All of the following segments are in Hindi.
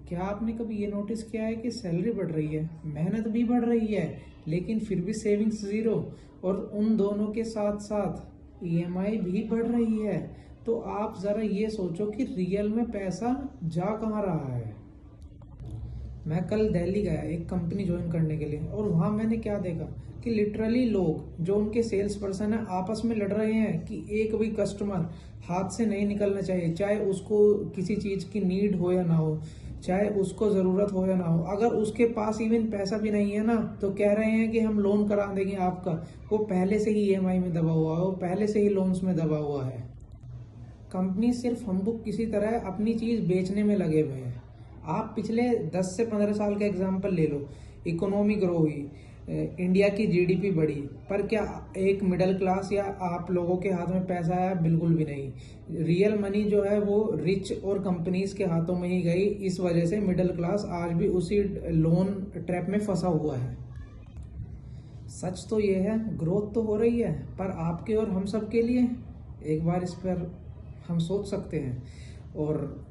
क्या आपने कभी ये नोटिस किया है कि सैलरी बढ़ रही है, मेहनत भी बढ़ रही है, लेकिन फिर भी सेविंग्स जीरो। और उन दोनों के साथ साथ ईएमआई भी बढ़ रही है। तो आप ज़रा ये सोचो कि रियल में पैसा जा कहाँ रहा है। मैं कल दिल्ली गया एक कंपनी ज्वाइन करने के लिए, और वहाँ मैंने क्या देखा कि लिटरली लोग जो उनके सेल्स पर्सन है आपस में लड़ रहे हैं कि एक भी कस्टमर हाथ से नहीं निकलना चाहिए, चाहे उसको किसी चीज़ की नीड हो या ना हो, चाहे उसको ज़रूरत हो या ना हो। अगर उसके पास इवन पैसा भी नहीं है ना, तो कह रहे हैं कि हम लोन करा देंगे आपका। वो पहले से ही ईएमआई में दबा हुआ है, वो पहले से ही लोन्स में दबा हुआ है। कंपनी सिर्फ हमको किसी तरह अपनी चीज़ बेचने में लगे हुए हैं। आप पिछले 10 से 15 साल का एग्जाम्पल ले लो। इकोनॉमी ग्रो हुई, इंडिया की जीडीपी बढ़ी, पर क्या एक मिडिल क्लास या आप लोगों के हाथ में पैसा आया? बिल्कुल भी नहीं। रियल मनी जो है वो रिच और कंपनीज के हाथों में ही गई। इस वजह से मिडिल क्लास आज भी उसी लोन ट्रैप में फंसा हुआ है। सच तो ये है, ग्रोथ तो हो रही है, पर आपके और हम सब के लिए एक बार इस पर हम सोच सकते हैं। और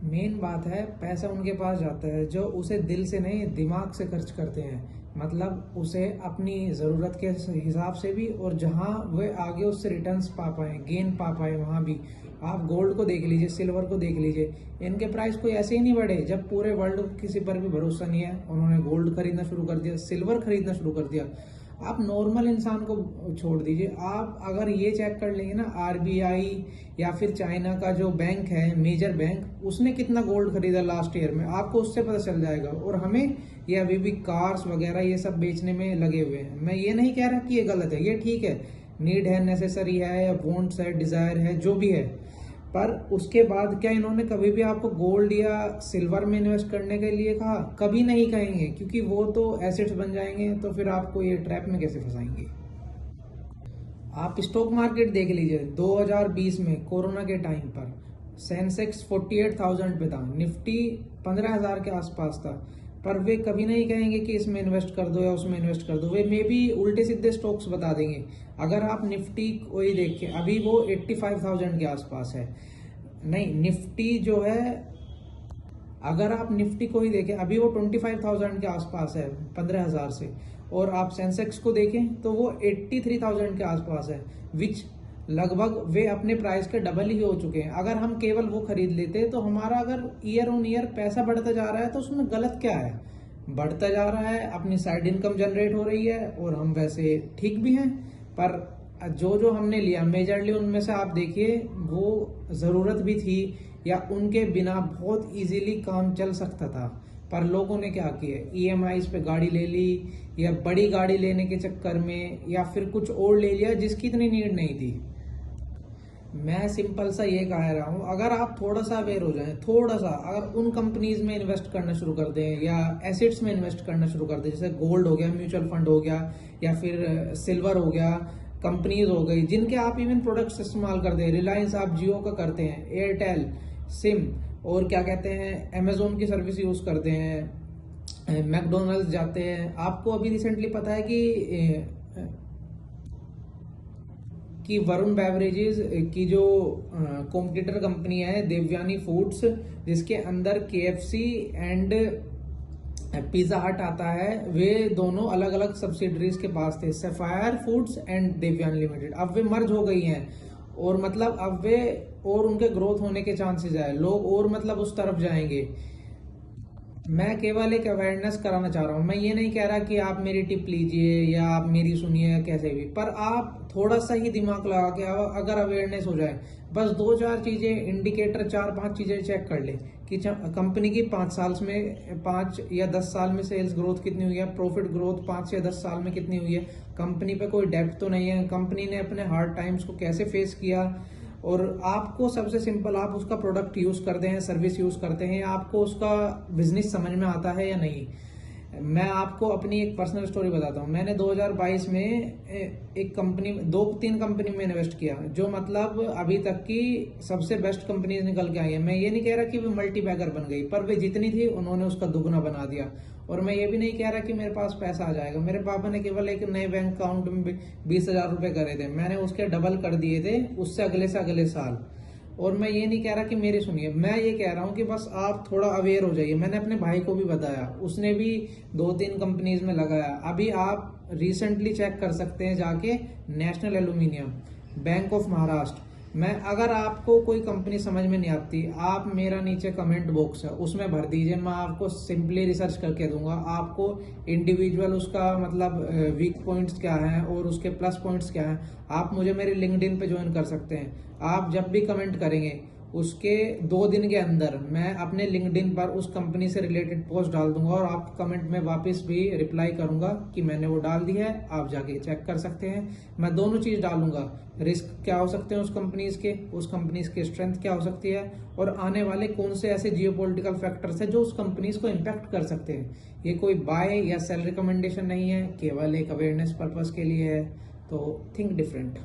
मेन बात है, पैसा उनके पास जाता है जो उसे दिल से नहीं दिमाग से खर्च करते हैं। मतलब उसे अपनी ज़रूरत के हिसाब से भी, और जहाँ वे आगे उससे रिटर्न्स पा पाए, गेन पा पाए, वहाँ भी। आप गोल्ड को देख लीजिए, सिल्वर को देख लीजिए, इनके प्राइस कोई ऐसे ही नहीं बढ़े। जब पूरे वर्ल्ड को किसी पर भी भरोसा नहीं है, उन्होंने गोल्ड खरीदना शुरू कर दिया, सिल्वर खरीदना शुरू कर दिया। आप नॉर्मल इंसान को छोड़ दीजिए, आप अगर ये चेक कर लेंगे ना, आरबीआई या फिर चाइना का जो बैंक है, मेजर बैंक, उसने कितना गोल्ड खरीदा लास्ट ईयर में, आपको उससे पता चल जाएगा। और हमें ये अभी भी कार्स वगैरह ये सब बेचने में लगे हुए हैं। मैं ये नहीं कह रहा कि ये गलत है, ये ठीक है, नीड है, नेसेसरी है, या वॉन्ट्स है, डिजायर है, जो भी है। पर उसके बाद क्या इन्होंने कभी भी आपको गोल्ड या सिल्वर में इन्वेस्ट करने के लिए कहा? कभी नहीं कहेंगे, क्योंकि वो तो एसेट्स बन जाएंगे। तो फिर आपको ये ट्रैप में कैसे फंसाएंगे? आप स्टॉक मार्केट देख लीजिए, 2020 में कोरोना के टाइम पर सेंसेक्स 48,000 पे था, निफ्टी 15,000 के आसपास था। पर वे कभी नहीं कहेंगे कि इसमें इन्वेस्ट कर दो या उसमें इन्वेस्ट कर दो। वे मे भी उल्टे सीधे स्टॉक्स बता देंगे। अगर आप निफ्टी को ही देखें, अभी वो 85,000 के आसपास है। नहीं, निफ्टी जो है, अगर आप निफ्टी को ही देखें, अभी वो 25,000 के आसपास है, 15,000 से। और आप सेंसेक्स को देखें तो वो 83,000 के आसपास है, विच लगभग वे अपने प्राइस के डबल ही हो चुके हैं। अगर हम केवल वो खरीद लेते तो हमारा अगर ईयर ऑन ईयर पैसा बढ़ता जा रहा है तो उसमें गलत क्या है? बढ़ता जा रहा है, अपनी साइड इनकम जनरेट हो रही है, और हम वैसे ठीक भी हैं। पर जो जो हमने लिया मेजरली उनमें से आप देखिए, वो ज़रूरत भी थी या उनके बिना बहुत इजीली काम चल सकता था। पर लोगों ने क्या किया? ईएमआई पे गाड़ी ले ली, या बड़ी गाड़ी लेने के चक्कर में, या फिर कुछ और ले लिया जिसकी इतनी नीड नहीं थी। मैं सिंपल सा ये कह रहा हूँ, अगर आप थोड़ा सा अवेयर हो जाएं, थोड़ा सा, अगर उन कंपनीज में इन्वेस्ट करना शुरू कर दें या एसेट्स में इन्वेस्ट करना शुरू कर दें, जैसे गोल्ड हो गया, म्यूचुअल फंड हो गया, या फिर सिल्वर हो गया, कंपनीज हो गई जिनके आप इवन प्रोडक्ट्स इस्तेमाल करते हैं। रिलायंस आप जियो का करते हैं, एयरटेल सिम, और क्या कहते हैं, अमेजोन की सर्विस यूज करते हैं, मैकडोनल्ड्स जाते हैं। आपको अभी रिसेंटली पता है कि वरुण बेवरेजेस की जो कॉम्पिटिटर कंपनी है, देवयानी फूड्स, जिसके अंदर केएफसी एंड पिज्जा हट आता है, वे दोनों अलग अलग सब्सिडरीज के पास थे, Sapphire Foods and Devyani Limited. अब वे मर्ज हो गई हैं, और मतलब अब वे और उनके ग्रोथ होने के चांसेस है, लोग और मतलब उस तरफ जाएंगे। मैं केवल एक अवेयरनेस कराना चाह रहा हूँ। मैं ये नहीं कह रहा कि आप मेरी टिप लीजिए या आप मेरी सुनिए कैसे भी, पर आप थोड़ा सा ही दिमाग लगा के अगर अवेयरनेस हो जाए, बस 2-4 चीजें, इंडिकेटर 4-5 चीजें चेक कर ले कि कंपनी की 5 साल में, 5 या 10 साल में सेल्स ग्रोथ कितनी हुई है, प्रॉफिट ग्रोथ 5 या 10 साल में कितनी हुई है, कंपनी पे कोई डेब्ट तो नहीं है, कंपनी ने अपने हार्ड टाइम्स को कैसे फेस किया। और आपको सबसे सिंपल, आप उसका प्रोडक्ट यूज करते हैं, सर्विस यूज करते हैं, आपको उसका बिजनेस समझ में आता है या नहीं। मैं आपको अपनी एक पर्सनल स्टोरी बताता हूँ। मैंने 2022 में एक कंपनी, 2-3 कंपनी में इन्वेस्ट किया, जो मतलब अभी तक की सबसे बेस्ट कंपनीज निकल के आई है। मैं ये नहीं कह रहा कि वे मल्टी बैगर बन गई, पर वे जितनी थी उन्होंने उसका दुगना बना दिया। और मैं ये भी नहीं कह रहा कि मेरे पास पैसा आ जाएगा। मेरे पापा ने केवल एक नए बैंक अकाउंट में 20,000 रुपए करे थे, मैंने उसके डबल कर दिए थे उससे अगले से अगले साल। और मैं ये नहीं कह रहा कि मेरी सुनिए, मैं ये कह रहा हूँ कि बस आप थोड़ा अवेयर हो जाइए। मैंने अपने भाई को भी बताया, उसने भी 2-3 कंपनीज में लगाया। अभी आप रिसेंटली चेक कर सकते हैं जाके, national aluminium, bank of Maharashtra. मैं अगर आपको कोई कंपनी समझ में नहीं आती, आप मेरा नीचे कमेंट बॉक्स है उसमें भर दीजिए, मैं आपको सिंपली रिसर्च करके दूंगा। आपको इंडिविजुअल उसका मतलब वीक पॉइंट्स क्या हैं और उसके प्लस पॉइंट्स क्या हैं, आप मुझे मेरे लिंक्डइन पे ज्वाइन कर सकते हैं। आप जब भी कमेंट करेंगे उसके 2 दिन के अंदर मैं अपने लिंक्डइन पर उस कंपनी से रिलेटेड पोस्ट डाल दूंगा और आपके कमेंट में वापस भी रिप्लाई करूंगा कि मैंने वो डाल दी है, आप जाके चेक कर सकते हैं। मैं दोनों चीज डालूंगा, रिस्क क्या हो सकते हैं उस कंपनीज के स्ट्रेंथ क्या हो सकती है, और आने वाले कौन से ऐसे जियोपॉलिटिकल फैक्टर्स हैं जो उस कंपनीज को इम्पैक्ट कर सकते हैं। ये कोई बाय या सेल रिकमेंडेशन नहीं है, केवल एक अवेयरनेस पर्पज के लिए है। तो थिंक डिफरेंट।